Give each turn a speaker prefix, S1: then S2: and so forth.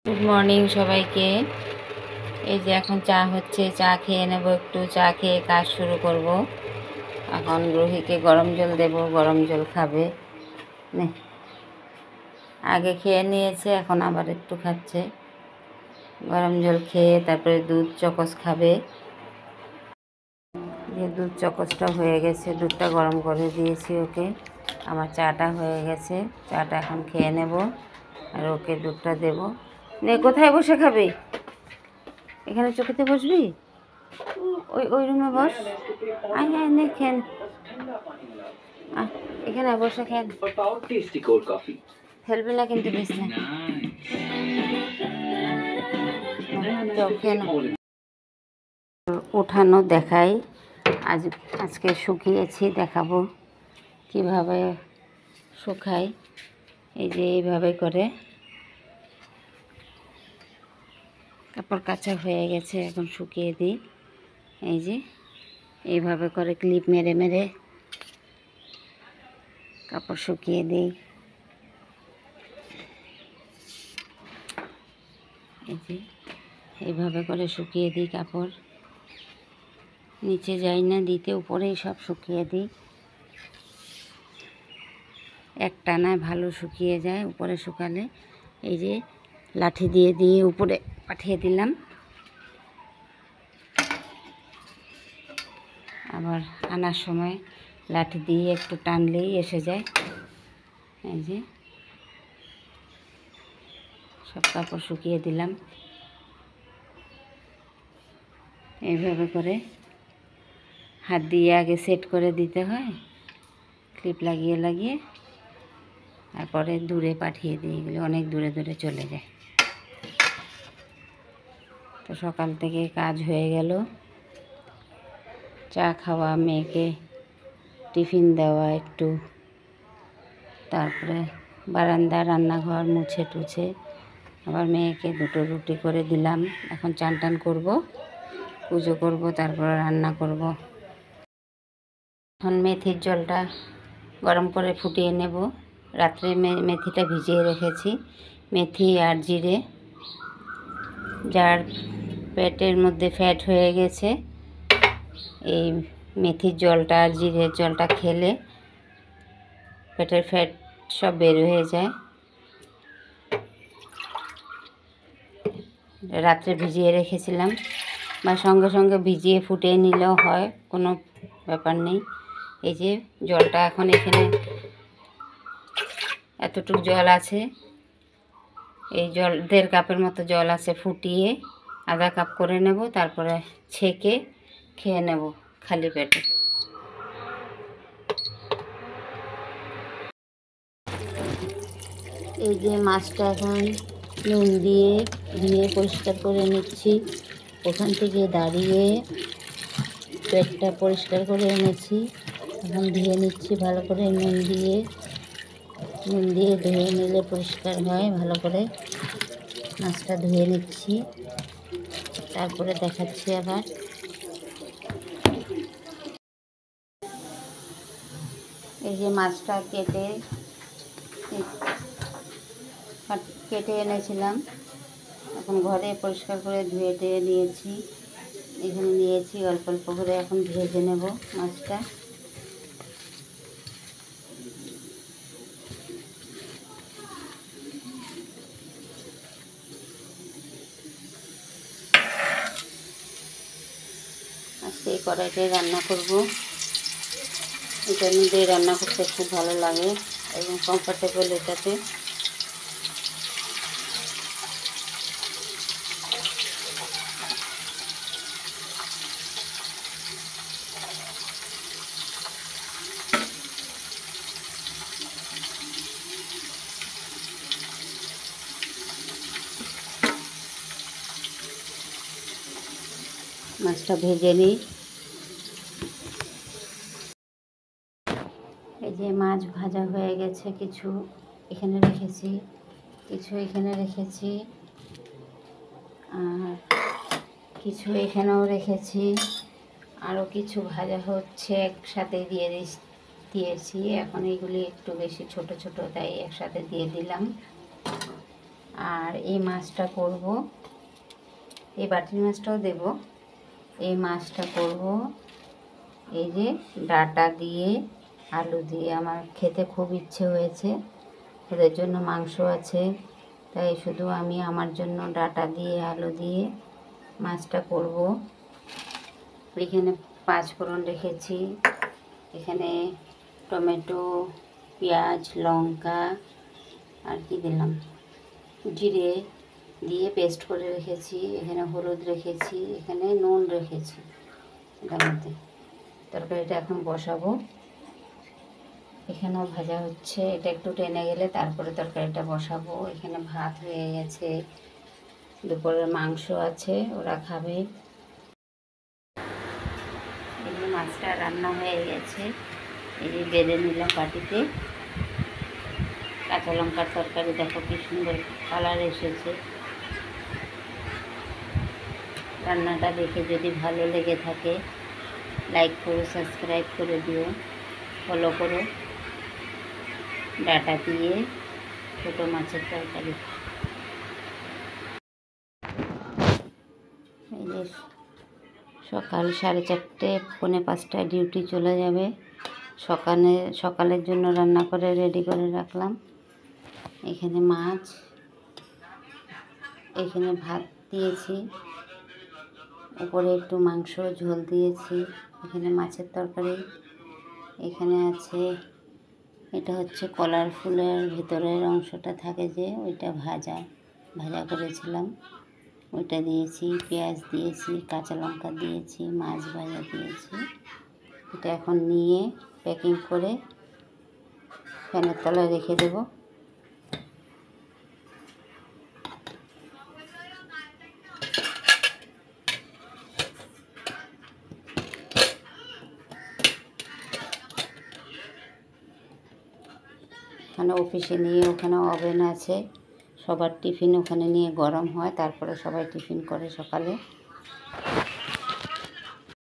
S1: Good morning সবাইকে। এই যে এখন চা হচ্ছে, চা খেয়ে নেব, একটু চা খেয়ে কাজ শুরু করব। এখন রুহিকে গরম জল দেব, গরম জল খাবে। নে, আগে খেয়ে নিয়েছে, এখন আবার একটু খাচ্ছে। গরম জল খেয়ে তারপরে দুধ চকস খাবে। যে দুধ চকসটা হয়ে গেছে, দুধটা গরম করে দিয়েছি ওকে। আমার চাটা হয়ে গেছে, চাটা এখন খেয়ে নেব আর ওকে দুধটা দেব। নে, কোথায় বসে খাবি? এখানে চোখেতে বসবি? ওই ওই রুমে বস। আয় হ্যাঁ, নে খেন। এখানে বসে খেন। ফেলবি না কিন্তু বিছনা। উঠানো দেখাই। আজকে শুকিয়েছি, দেখাবো কিভাবে শুকাই। এই যে এইভাবে করে কাপড় কাচা হয়ে গেছে, এখন শুকিয়ে দিই। এই যে এইভাবে করে ক্লিপ মেরে মেরে কাপড় শুকিয়ে দিই। এই যে এইভাবে করে শুকিয়ে দিই কাপড়, নিচে যাই না দিতে, উপরেই সব শুকিয়ে দিই। একটানায় ভালো শুকিয়ে যায় উপরে শুকালে। এই যে লাঠি দিয়ে দিয়ে উপরে পাঠিয়ে দিলাম, আবার আনার সময় লাঠি দিয়ে একটু টানলেই এসে যায়। এই যে সব কাপড় শুকিয়ে দিলাম। এইভাবে করে হাত দিয়ে আগে সেট করে দিতে হয়, ক্লিপ লাগিয়ে লাগিয়ে, তারপরে দূরে পাঠিয়ে দিই। এগুলো অনেক দূরে দূরে চলে যায়। তো সকাল থেকে কাজ হয়ে গেল, চা খাওয়া, মেয়েকে টিফিন দেওয়া একটু, তারপরে বারান্দা রান্নাঘর মুছে টুছে, আবার মেয়েকে দুটো রুটি করে দিলাম। এখন চান টান করবো, পুজো করব, তারপরে রান্না করব। এখন মেথির জলটা গরম করে ফুটিয়ে নেব। রাত্রে মেথিটা ভিজিয়ে রেখেছি। মেথি আর জিরে, যার পেটের মধ্যে ফ্যাট হয়ে গেছে, এই মেথির জলটা আর জিরের জলটা খেলে পেটের ফ্যাট সব বের হয়ে যায়। রাত্রে ভিজিয়ে রেখেছিলাম, বা সঙ্গে সঙ্গে ভিজিয়ে ফুটিয়ে নিলেও হয়, কোনো ব্যাপার নেই। এই যে জলটা এখন এখানে এতটুকু জল আছে, এই জল 1.5 কাপের মতো জল আছে, ফুটিয়ে আধা কাপ করে নেব, তারপরে ছেঁকে খেয়ে নেব খালি পেটে। এই যে মাছটা এখন নুন দিয়ে ধুয়ে পরিষ্কার করে নিচ্ছি। ওখান থেকে দাঁড়িয়ে পেটটা পরিষ্কার করে এনেছি, এখন ধুয়ে নিচ্ছি ভালো করে। নুন দিয়ে ধুয়ে নিলে পরিষ্কার হয় ভালো করে। মাছটা ধুয়ে নিচ্ছি, তারপরে দেখাচ্ছি আবার। এই যে মাছটা কেটে এনেছিলাম, এখন ঘরে পরিষ্কার করে ধুয়ে টুয়ে নিয়েছি। এখানে নিয়েছি অল্প অল্প করে, এখন ভেজে নেব মাছটা। আজকে এই কড়াইটাই রান্না করব। এটার মধ্যে রান্না করতে খুব ভালো লাগে এবং কমফর্টেবল এটাতে। মাছটা ভেজে নিই। এই যে মাছ ভাজা হয়ে গেছে, কিছু এখানে রেখেছি, কিছু এখানে রেখেছি, আর কিছু এখানেও রেখেছি, আরও কিছু ভাজা হচ্ছে, একসাথে দিয়েছি। এখন এইগুলি একটু বেশি ছোট ছোট, তাই একসাথে দিয়ে দিলাম। আর এই মাছটা করব, এই বাটির মাছটাও দেব। এই মাছটা করব এই যে ডাঁটা দিয়ে আলু দিয়ে। আমার খেতে খুব ইচ্ছে হয়েছে, ওদের জন্য মাংস আছে, তাই শুধু আমি আমার জন্য ডাঁটা দিয়ে আলু দিয়ে মাছটা করব। এখানে 5 ফোড়ন রেখেছি, এখানে টমেটো, পেঁয়াজ, লঙ্কা আর কি দিলাম, জিরে দিয়ে পেস্ট করে রেখেছি। এখানে হলুদ রেখেছি, এখানে নুন রেখেছি। এটার মধ্যে তরকারিটা এখন বসাবো। এখানেও ভাজা হচ্ছে, এটা একটু টেনে গেলে তারপরে তরকারিটা বসাবো। এখানে ভাত হয়ে গেছে, দুপুরের মাংস আছে, ওরা খাবে। এই যে মাছটা রান্না হয়ে গেছে, এই যে বেড়ে নিলাম বাটিতে। কাঁচা লঙ্কার তরকারি, দেখো কি সুন্দর কালার এসেছে। রান্নাটা দেখে যদি ভালো লেগে থাকে লাইক করো, সাবস্ক্রাইব করে দিও, ফলো করো। ডাঁটা দিয়ে ছোটো মাছের তরকারি। এই যে সকাল 4:30 পৌনে 5টায় ডিউটি চলে যাবে। সকালের জন্য রান্না করে রেডি করে রাখলাম। এখানে মাছ, এখানে ভাত দিয়েছি, উপরে একটু মাংস ঝোল দিয়েছি। এখানে মাছের তরকারি, এখানে আছে, এটা হচ্ছে কলার ফুলের ভেতরের অংশটা থাকে যে, ওইটা ভাজা করেছিলাম, ওইটা দিয়েছি। পেঁয়াজ দিয়েছি, কাঁচা লঙ্কা দিয়েছি, মাছ ভাজা দিয়েছি। এটা এখন নিয়ে প্যাকিং করে ফ্যানের তলায় রেখে দেবো। ওখানে অফিসে নিয়ে, ওখানে ওভেন আছে, সবার টিফিন ওখানে নিয়ে গরম হয়, তারপরে সবাই টিফিন করে সকালে।